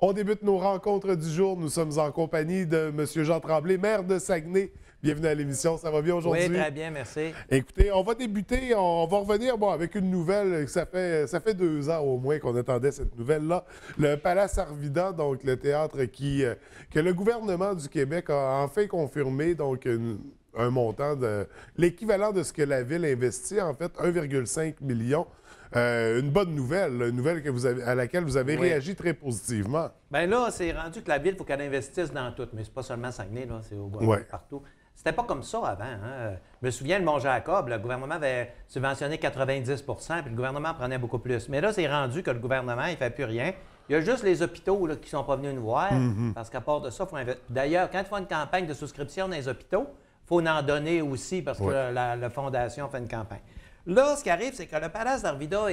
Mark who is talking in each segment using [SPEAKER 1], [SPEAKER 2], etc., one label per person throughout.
[SPEAKER 1] On débute nos rencontres du jour. Nous sommes en compagnie de M. Jean Tremblay, maire de Saguenay. Bienvenue à l'émission. Ça va bien aujourd'hui?
[SPEAKER 2] Oui, très bien, merci.
[SPEAKER 1] Écoutez, on va débuter, on va revenir avec une nouvelle. Ça fait 2 ans au moins qu'on attendait cette nouvelle-là. Le Palace Arvida, donc le théâtre que le gouvernement du Québec a enfin confirmé, donc un montant de l'équivalent de ce que la Ville investit, en fait, 1,5 million. Une bonne nouvelle, une nouvelle à laquelle vous avez réagi très positivement.
[SPEAKER 2] Bien là, c'est rendu que la Ville, il faut qu'elle investisse dans tout, mais c'est pas seulement Saguenay, là, c'est partout. C'était pas comme ça avant. Hein? Je me souviens de Mont-Jacob, le gouvernement avait subventionné 90 puis le gouvernement prenait beaucoup plus. Mais là, c'est rendu que le gouvernement, il ne fait plus rien. Il y a juste les hôpitaux là, qui ne sont pas venus nous voir, parce qu'à part de ça, il faut investir. D'ailleurs, quand ils font une campagne de souscription dans les hôpitaux, il faut en donner aussi, parce que la Fondation fait une campagne. Là, ce qui arrive, c'est que le Palace d'Arvida,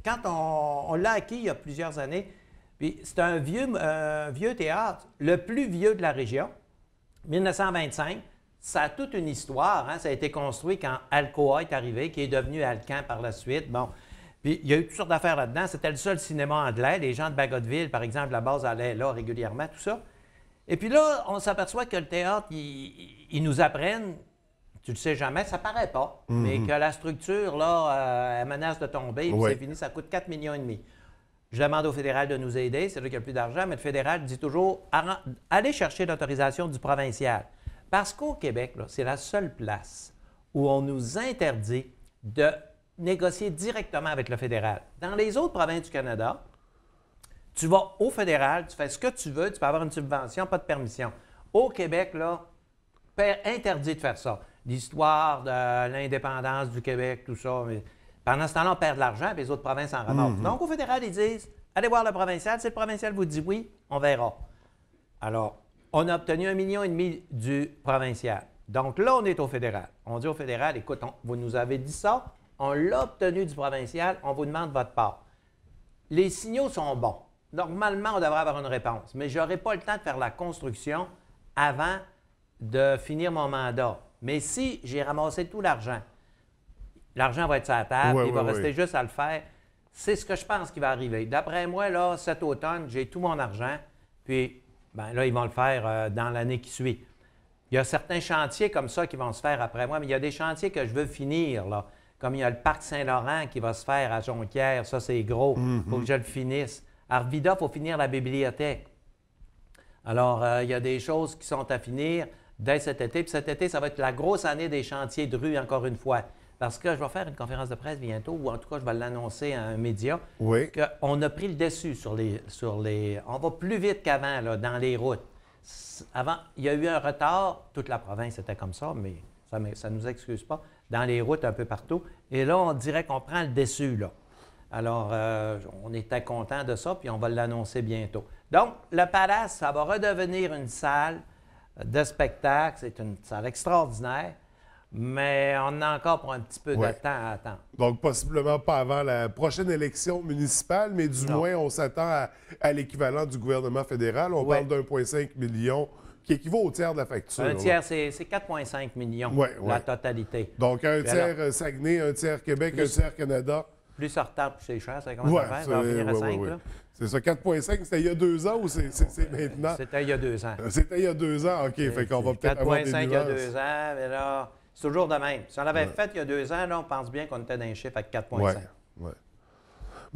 [SPEAKER 2] quand on l'a acquis il y a plusieurs années, puis c'est un vieux théâtre, le plus vieux de la région, 1925. Ça a toute une histoire. Hein? Ça a été construit quand Alcoa est arrivé, qui est devenu Alcan par la suite. Bon. Puis il y a eu toutes sortes d'affaires là-dedans. C'était le seul cinéma anglais. Les gens de Bagotville, par exemple, la base allaient là régulièrement, tout ça. Et puis là, on s'aperçoit que le théâtre, ils nous apprennent, tu le sais jamais, ça paraît pas, mais que la structure, là, elle menace de tomber, et puis c'est fini, ça coûte 4,5 millions. Je demande au fédéral de nous aider, c'est là qu'il y a plus d'argent, mais le fédéral dit toujours allez chercher l'autorisation du provincial. Parce qu'au Québec, c'est la seule place où on nous interdit de négocier directement avec le fédéral. Dans les autres provinces du Canada, tu vas au fédéral, tu fais ce que tu veux, tu peux avoir une subvention, pas de permission. Au Québec, là, interdit de faire ça. L'histoire de l'indépendance du Québec, tout ça. Mais pendant ce temps-là, on perd de l'argent, puis les autres provinces en ramassent. Donc, au fédéral, ils disent allez voir le provincial. Si le provincial vous dit oui, on verra. Alors, on a obtenu 1,5 million du provincial. Donc là, on est au fédéral. On dit au fédéral écoute, vous nous avez dit ça, on l'a obtenu du provincial, on vous demande votre part. Les signaux sont bons. Normalement, on devrait avoir une réponse, mais je n'aurai pas le temps de faire la construction avant de finir mon mandat. Mais si j'ai ramassé tout l'argent va être sur la table, il va rester juste à le faire. C'est ce que je pense qui va arriver. D'après moi, là, cet automne, j'ai tout mon argent, puis là, ils vont le faire dans l'année qui suit. Il y a certains chantiers comme ça qui vont se faire après moi, mais il y a des chantiers que je veux finir, là. Comme il y a le parc Saint-Laurent qui va se faire à Jonquière, ça, c'est gros. Il faut que je le finisse. À Arvida, il faut finir la bibliothèque. Alors, il y a des choses qui sont à finir dès cet été. Puis cet été, ça va être la grosse année des chantiers de rue, encore une fois. Parce que je vais faire une conférence de presse bientôt, ou en tout cas, je vais l'annoncer à un média, qu'on a pris le dessus sur les... On va plus vite qu'avant, là, dans les routes. Avant, il y a eu un retard. Toute la province était comme ça, mais ça ne nous excuse pas. Dans les routes, un peu partout. Et là, on dirait qu'on prend le dessus, là. Alors, on était content de ça, puis on va l'annoncer bientôt. Donc, le Palace, ça va redevenir une salle de spectacle. C'est une salle extraordinaire, mais on a encore pour un petit peu de temps à attendre.
[SPEAKER 1] Donc, possiblement pas avant la prochaine élection municipale, mais du moins, on s'attend à l'équivalent du gouvernement fédéral. On parle d'1,5 million, qui équivaut au tiers de la facture.
[SPEAKER 2] Un tiers, c'est 4,5 millions, la totalité.
[SPEAKER 1] Donc, un tiers Saguenay, un tiers Québec, un tiers Canada.
[SPEAKER 2] Plus ça retarde, plus c'est cher. Ça commence à faire, ça va finir à 5. Là.
[SPEAKER 1] C'est ça, 4,5, c'était il y a 2 ans ou c'est maintenant?
[SPEAKER 2] C'était il y a 2 ans.
[SPEAKER 1] C'était il y a 2 ans, OK. Fait qu'on va peut-être avoir des nuances.
[SPEAKER 2] 4,5 il y a 2 ans, mais là, c'est toujours de même. Si on l'avait fait il y a 2 ans, là, on pense bien qu'on était dans un chiffre avec 4,5.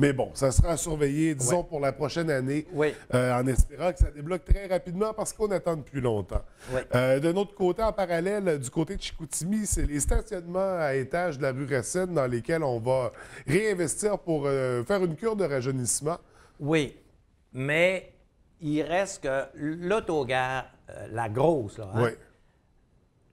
[SPEAKER 1] Mais bon, ça sera à surveiller, disons, pour la prochaine année, en espérant que ça débloque très rapidement parce qu'on attend depuis longtemps. De notre côté, en parallèle, du côté de Chicoutimi, c'est les stationnements à étage de la rue Racine dans lesquels on va réinvestir pour faire une cure de rajeunissement.
[SPEAKER 2] Oui, mais il reste que l'autogare, la grosse, là,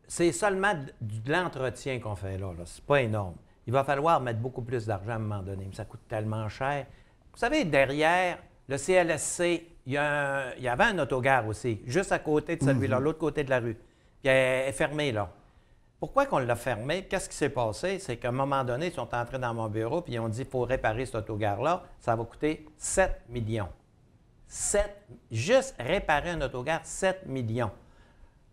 [SPEAKER 2] c'est seulement de l'entretien qu'on fait là. C'est pas énorme. Il va falloir mettre beaucoup plus d'argent à un moment donné, mais ça coûte tellement cher. Vous savez, derrière le CLSC, il y avait un autogare aussi, juste à côté de celui-là, l'autre côté de la rue. Puis elle est fermée, là. Pourquoi qu'on l'a fermée? Qu'est-ce qui s'est passé? C'est qu'à un moment donné, ils sont entrés dans mon bureau, puis ils ont dit qu'il faut réparer cet autogare-là. Ça va coûter 7 millions. Juste réparer un autogare, 7 millions.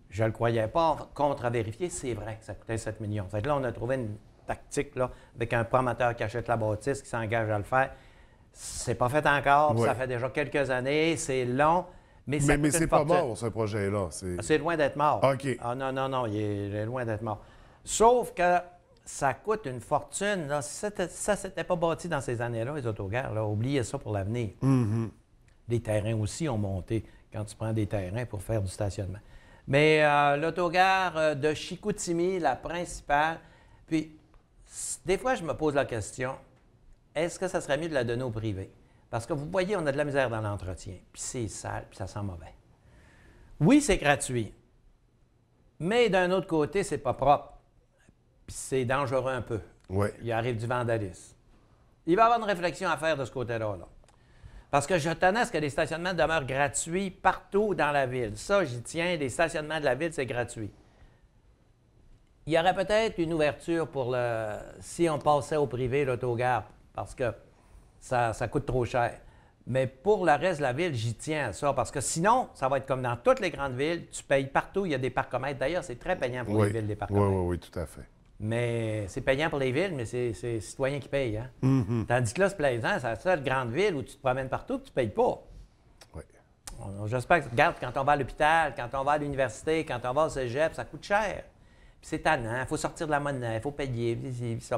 [SPEAKER 2] Je ne le croyais pas. Contre-vérifier, c'est vrai que ça coûtait 7 millions. Fait que là, on a trouvé une tactique là, avec un promoteur qui achète la bâtisse, qui s'engage à le faire. C'est pas fait encore,
[SPEAKER 1] Oui.
[SPEAKER 2] ça fait déjà quelques années, c'est long, mais ça
[SPEAKER 1] Mais
[SPEAKER 2] coûte
[SPEAKER 1] c'est
[SPEAKER 2] une
[SPEAKER 1] pas
[SPEAKER 2] fortune.
[SPEAKER 1] mort, ce projet-là.
[SPEAKER 2] C'est loin d'être mort.
[SPEAKER 1] OK.
[SPEAKER 2] Ah non, non, non, il est loin d'être mort. Sauf que ça coûte une fortune. Là. Ça ne s'était pas bâti dans ces années-là, les autogares. Là. Oubliez ça pour l'avenir. Les terrains aussi ont monté quand tu prends des terrains pour faire du stationnement. Mais l'autogare de Chicoutimi, la principale, puis des fois, je me pose la question, est-ce que ça serait mieux de la donner au privé? Parce que vous voyez, on a de la misère dans l'entretien, puis c'est sale, puis ça sent mauvais. Oui, c'est gratuit, mais d'un autre côté, c'est pas propre, puis c'est dangereux un peu.
[SPEAKER 1] Oui.
[SPEAKER 2] Il arrive du vandalisme. Il va y avoir une réflexion à faire de ce côté-là. Là. Parce que je tenais à ce que les stationnements demeurent gratuits partout dans la ville. Ça, j'y tiens, les stationnements de la ville, c'est gratuit. Il y aurait peut-être une ouverture pour le... si on passait au privé, l'autogare, parce que ça coûte trop cher. Mais pour le reste de la ville, j'y tiens à ça, parce que sinon, ça va être comme dans toutes les grandes villes, tu payes partout, il y a des parcomètres. D'ailleurs, c'est très payant pour les villes, les parcomètres.
[SPEAKER 1] Oui, tout à fait.
[SPEAKER 2] Mais c'est payant pour les villes, mais c'est les citoyens qui payent. Hein? Tandis que là, c'est plaisant, c'est la seule grande ville où tu te promènes partout et tu ne payes pas.
[SPEAKER 1] Oui.
[SPEAKER 2] J'espère que, regarde, quand on va à l'hôpital, quand on va à l'université, quand on va au cégep, ça coûte cher. Puis c'est tannant, il faut sortir de la monnaie, il faut payer.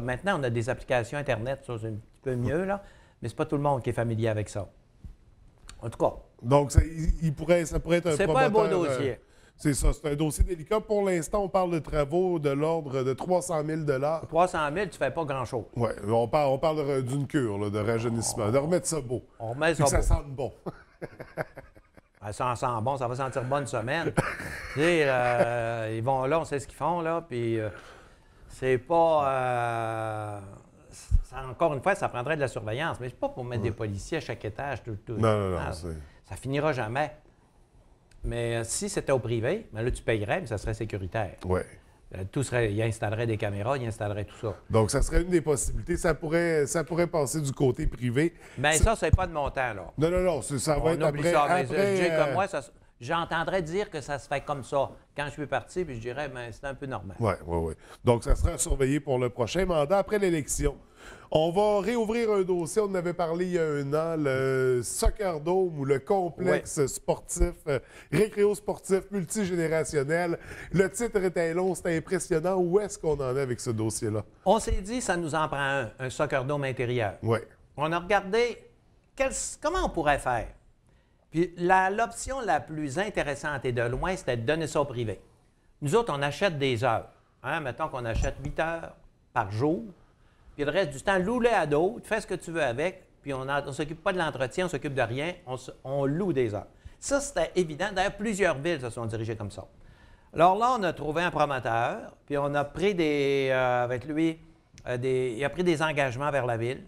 [SPEAKER 2] Maintenant, on a des applications Internet, ça, c'est un petit peu mieux, là, mais c'est pas tout le monde qui est familier avec ça. En tout cas.
[SPEAKER 1] Donc, ça pourrait être un promoteur...
[SPEAKER 2] C'est pas un beau dossier.
[SPEAKER 1] C'est ça, c'est un dossier délicat. Pour l'instant, on parle de travaux de l'ordre de 300 000
[SPEAKER 2] 300 000, tu fais pas grand-chose.
[SPEAKER 1] Oui, on parle d'une cure, là, de rajeunissement, de remettre ça beau.
[SPEAKER 2] On remet ça
[SPEAKER 1] beau. Que ça
[SPEAKER 2] beau.
[SPEAKER 1] sente bon.
[SPEAKER 2] Ça sent bon, ça va sentir bonne semaine. Tu sais, ils vont là, on sait ce qu'ils font, là, puis c'est pas... encore une fois, ça prendrait de la surveillance, mais c'est pas pour mettre des policiers à chaque étage. Tout.
[SPEAKER 1] Non,
[SPEAKER 2] ça finira jamais. Mais si c'était au privé, bien là, tu payerais, mais ça serait sécuritaire.
[SPEAKER 1] Oui.
[SPEAKER 2] Il installerait des caméras, il installerait tout ça.
[SPEAKER 1] Donc, ça serait une des possibilités. Ça pourrait passer du côté privé.
[SPEAKER 2] Mais ça, c'est pas de montant, là.
[SPEAKER 1] Non, ça va être après...
[SPEAKER 2] Ça. Mais
[SPEAKER 1] après
[SPEAKER 2] comme moi, j'entendrais dire que ça se fait comme ça. Quand je suis parti, puis je dirais, bien, c'est un peu normal.
[SPEAKER 1] Oui. Donc, ça sera surveillé pour le prochain mandat après l'élection. On va réouvrir un dossier, on en avait parlé il y a un an, le Soccer Dome ou le complexe sportif, récréo-sportif multigénérationnel. Le titre était long, c'était impressionnant. Où est-ce qu'on en est avec ce dossier-là?
[SPEAKER 2] On s'est dit, ça nous en prend un Soccer Dome intérieur.
[SPEAKER 1] Oui.
[SPEAKER 2] On a regardé comment on pourrait faire. Puis l'option la plus intéressante et de loin, c'était de donner ça au privé. Nous autres, on achète des heures. Hein? Mettons qu'on achète 8 heures par jour. Puis le reste du temps, loue-les à d'autres, fais ce que tu veux avec, puis on ne s'occupe pas de l'entretien, on ne s'occupe de rien, on loue des heures. Ça, c'était évident. D'ailleurs, plusieurs villes se sont dirigées comme ça. Alors là, on a trouvé un promoteur, puis on a pris avec lui, il a pris des engagements vers la ville,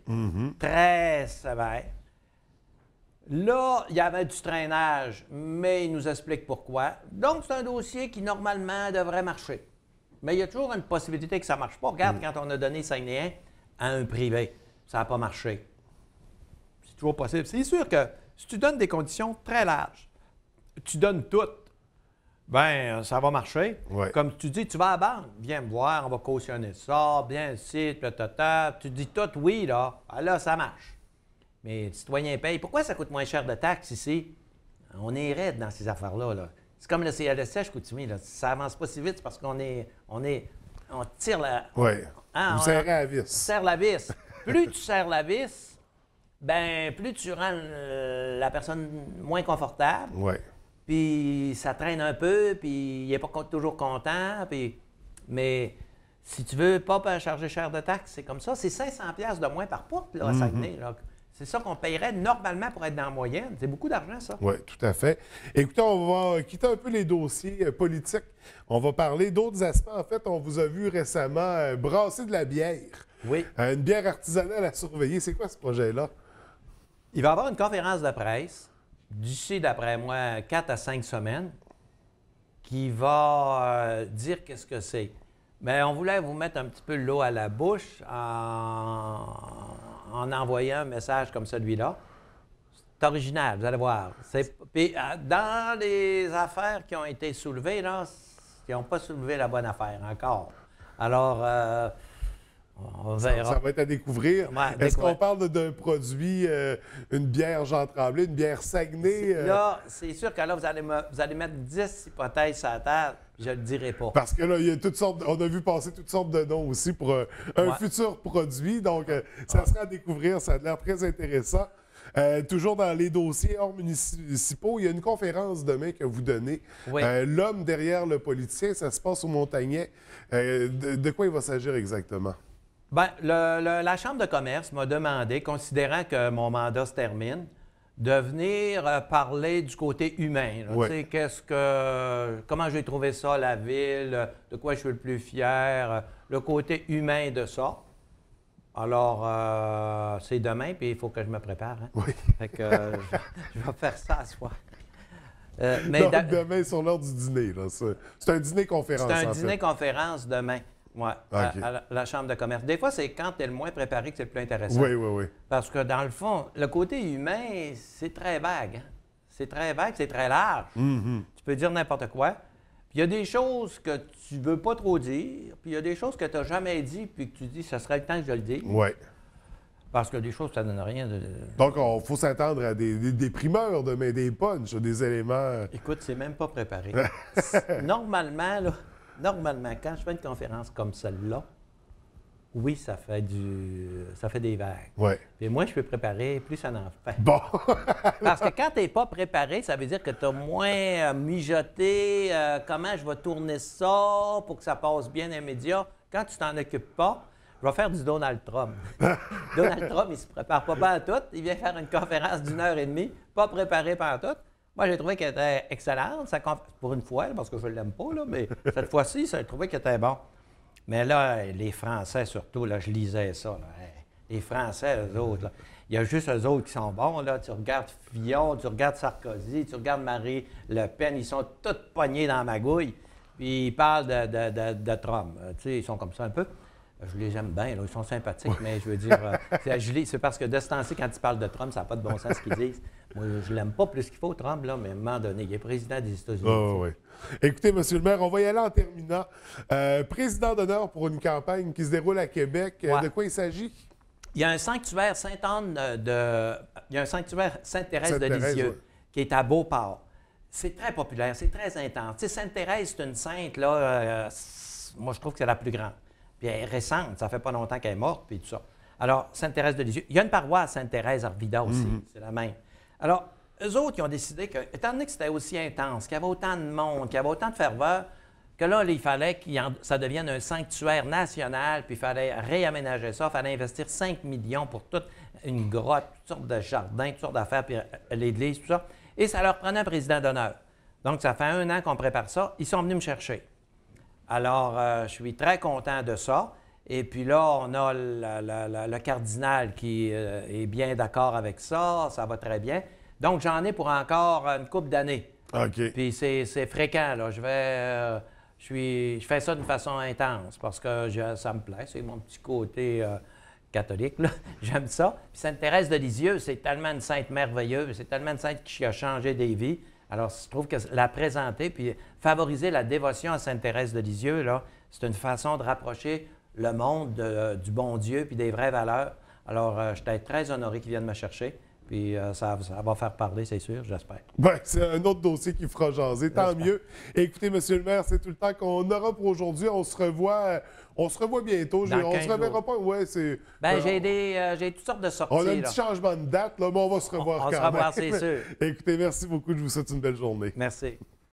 [SPEAKER 2] très sévères. Là, il y avait du traînage, mais il nous explique pourquoi. Donc, c'est un dossier qui, normalement, devrait marcher. Mais il y a toujours une possibilité que ça ne marche pas. Regarde, quand on a donné Saguenay à un privé, ça n'a pas marché. C'est toujours possible. C'est sûr que si tu donnes des conditions très larges, tu donnes toutes, bien, ça va marcher.
[SPEAKER 1] Ouais.
[SPEAKER 2] Comme tu dis, tu vas à la banque, viens me voir, on va cautionner ça, bien ici, tu dis tout oui, là, là, ça marche. Mais le citoyen paye. Pourquoi ça coûte moins cher de taxes ici? On est raide dans ces affaires-là. Là. C'est comme le CLSH, Chicoutimi, là. Ça avance pas si vite, c'est parce qu'on tire la...
[SPEAKER 1] Oui.
[SPEAKER 2] Hein,
[SPEAKER 1] vous serrez à la vis.
[SPEAKER 2] Tu serres la vis. Plus tu serres la vis, ben plus tu rends la personne moins confortable.
[SPEAKER 1] Oui.
[SPEAKER 2] Puis ça traîne un peu, puis il n'est pas toujours content. Mais si tu veux pas charger cher de taxes, c'est comme ça. C'est 500$ de moins par porte, là, à Saguenay. Là. C'est ça qu'on paierait normalement pour être dans la moyenne. C'est beaucoup d'argent, ça.
[SPEAKER 1] Oui, tout à fait. Écoutez, on va quitter un peu les dossiers politiques. On va parler d'autres aspects. En fait, on vous a vu récemment brasser de la bière.
[SPEAKER 2] Oui.
[SPEAKER 1] Une bière artisanale à surveiller. C'est quoi ce projet-là?
[SPEAKER 2] Il va y avoir une conférence de presse d'ici, d'après moi, 4 à 5 semaines qui va dire qu'est-ce que c'est. Mais on voulait vous mettre un petit peu l'eau à la bouche en envoyant un message comme celui-là. C'est original, vous allez voir. Puis, dans les affaires qui ont été soulevées, là, ils n'ont pas soulevé la bonne affaire encore. Alors, On verra.
[SPEAKER 1] Ça va être à découvrir.
[SPEAKER 2] Ouais,
[SPEAKER 1] Est-ce qu'on parle d'un produit, une bière Jean Tremblay, une bière Saguenay?
[SPEAKER 2] Là, c'est sûr que là, vous allez mettre 10 hypothèses sur la table, je ne le dirai pas.
[SPEAKER 1] Parce que là, il y a toutes sortes, on a vu passer toutes sortes de noms aussi pour un futur produit. Donc, ça sera à découvrir. Ça a l'air très intéressant. Toujours dans les dossiers hors municipaux, il y a une conférence demain que vous donnez.
[SPEAKER 2] Oui.
[SPEAKER 1] L'homme derrière le politicien, ça se passe au Montagnet. De quoi il va s'agir exactement?
[SPEAKER 2] Bien, la Chambre de commerce m'a demandé, considérant que mon mandat se termine, de venir parler du côté humain.
[SPEAKER 1] Oui.
[SPEAKER 2] Tu sais, comment j'ai trouvé ça, la ville, de quoi je suis le plus fier, le côté humain de ça. Alors, c'est demain, puis il faut que je me prépare. Hein?
[SPEAKER 1] Oui.
[SPEAKER 2] Fait que je vais faire ça ce soir.
[SPEAKER 1] Donc, demain, sur l'heure du dîner. C'est un dîner-conférence,
[SPEAKER 2] c'est un dîner-conférence demain. Oui,
[SPEAKER 1] Okay.
[SPEAKER 2] à la Chambre de commerce. Des fois, c'est quand tu es le moins préparé que c'est le plus intéressant.
[SPEAKER 1] Oui, oui, oui.
[SPEAKER 2] Parce que dans le fond, le côté humain, c'est très vague. Hein? C'est très vague, c'est très large.
[SPEAKER 1] Mm-hmm.
[SPEAKER 2] Tu peux dire n'importe quoi. Puis il y a des choses que tu veux pas trop dire, puis il y a des choses que tu n'as jamais dit, puis que tu dis, ça serait le temps que je le dise.
[SPEAKER 1] Oui.
[SPEAKER 2] Parce que des choses, ça ne donne rien.
[SPEAKER 1] Donc, il faut s'attendre à des primeurs demain, des punchs, des éléments.
[SPEAKER 2] Écoute, c'est même pas préparé. Normalement, quand je fais une conférence comme celle-là, oui, ça fait des vagues.
[SPEAKER 1] Oui.
[SPEAKER 2] Puis moi, je peux préparer, plus ça en fait.
[SPEAKER 1] Bon.
[SPEAKER 2] Parce que quand tu n'es pas préparé, ça veut dire que tu as moins mijoté comment je vais tourner ça pour que ça passe bien dans les médias. Quand tu t'en occupes pas, je vais faire du Donald Trump. Donald Trump, il ne se prépare pas à tout. Il vient faire une conférence d'1 heure et demie, pas préparé par tout. Moi, j'ai trouvé qu'elle était excellente, pour une fois, parce que je ne l'aime pas, là, mais cette fois-ci, j'ai trouvé qu'elle était bon. Mais là, les Français, surtout, là, je lisais ça. Là, les Français, eux autres, là, il y a juste eux autres qui sont bons. Là. Tu regardes Fillon, tu regardes Sarkozy, tu regardes Marie Le Pen, ils sont tous pognés dans la magouille. Puis ils parlent de Trump. Tu sais, ils sont comme ça un peu. Je les aime bien, là, ils sont sympathiques, mais je veux dire, c'est parce que de ce temps-ci, quand ils parlent de Trump, ça n'a pas de bon sens ce qu'ils disent. Moi, je l'aime pas plus qu'il faut, Trump, là, mais à un moment donné, il est président des États-Unis.
[SPEAKER 1] Oh, oui. Écoutez, M. le maire, on va y aller en terminant. Président d'honneur pour une campagne qui se déroule à Québec.
[SPEAKER 2] Ouais.
[SPEAKER 1] De quoi il s'agit?
[SPEAKER 2] Il y a un sanctuaire il y a un sanctuaire Sainte-Thérèse de Lisieux,
[SPEAKER 1] ouais.
[SPEAKER 2] qui est à Beauport. C'est très populaire, c'est très intense. Tu sais, Sainte-Thérèse, c'est une sainte, là, moi, je trouve que c'est la plus grande. Puis elle est récente, ça fait pas longtemps qu'elle est morte, puis tout ça. Alors, Sainte-Thérèse de Lisieux. Il y a une paroisse Sainte-Thérèse à Arvida aussi, c'est la même. Alors, eux autres, ils ont décidé que, étant donné que c'était aussi intense, qu'il y avait autant de monde, qu'il y avait autant de ferveur, que là, il fallait que ça devienne un sanctuaire national, puis il fallait réaménager ça, il fallait investir 5 millions pour toute une grotte, toutes sortes de jardins, toutes sortes d'affaires, puis l'église, tout ça. Et ça leur prenait un président d'honneur. Donc, ça fait 1 an qu'on prépare ça. Ils sont venus me chercher. Alors, je suis très content de ça. Et puis là, on a le cardinal qui est bien d'accord avec ça. Ça va très bien. Donc, j'en ai pour encore une couple d'années.
[SPEAKER 1] OK.
[SPEAKER 2] Puis c'est fréquent, là. Je fais ça d'une façon intense parce que ça me plaît. C'est mon petit côté catholique, là. J'aime ça. Puis Sainte-Thérèse de Lisieux, c'est tellement une sainte merveilleuse. C'est tellement une sainte qui a changé des vies. Alors, je trouve que la présenter puis favoriser la dévotion à Sainte-Thérèse de Lisieux, là, c'est une façon de rapprocher le monde du bon Dieu puis des vraies valeurs. Alors, je suis très honoré qu'ils viennent me chercher. Puis ça va faire parler, c'est sûr, j'espère.
[SPEAKER 1] Bien, c'est un autre dossier qui fera jaser, tant mieux. Écoutez, M. le maire, c'est tout le temps qu'on aura pour aujourd'hui. On se revoit bientôt. On se reverra pas. Ouais, c'est.
[SPEAKER 2] Bien, j'ai toutes sortes de sorties.
[SPEAKER 1] On a un petit changement de date, là, mais on va se revoir
[SPEAKER 2] on
[SPEAKER 1] quand
[SPEAKER 2] se revoir,
[SPEAKER 1] même.
[SPEAKER 2] c'est sûr.
[SPEAKER 1] Écoutez, merci beaucoup. Je vous souhaite une belle journée.
[SPEAKER 2] Merci.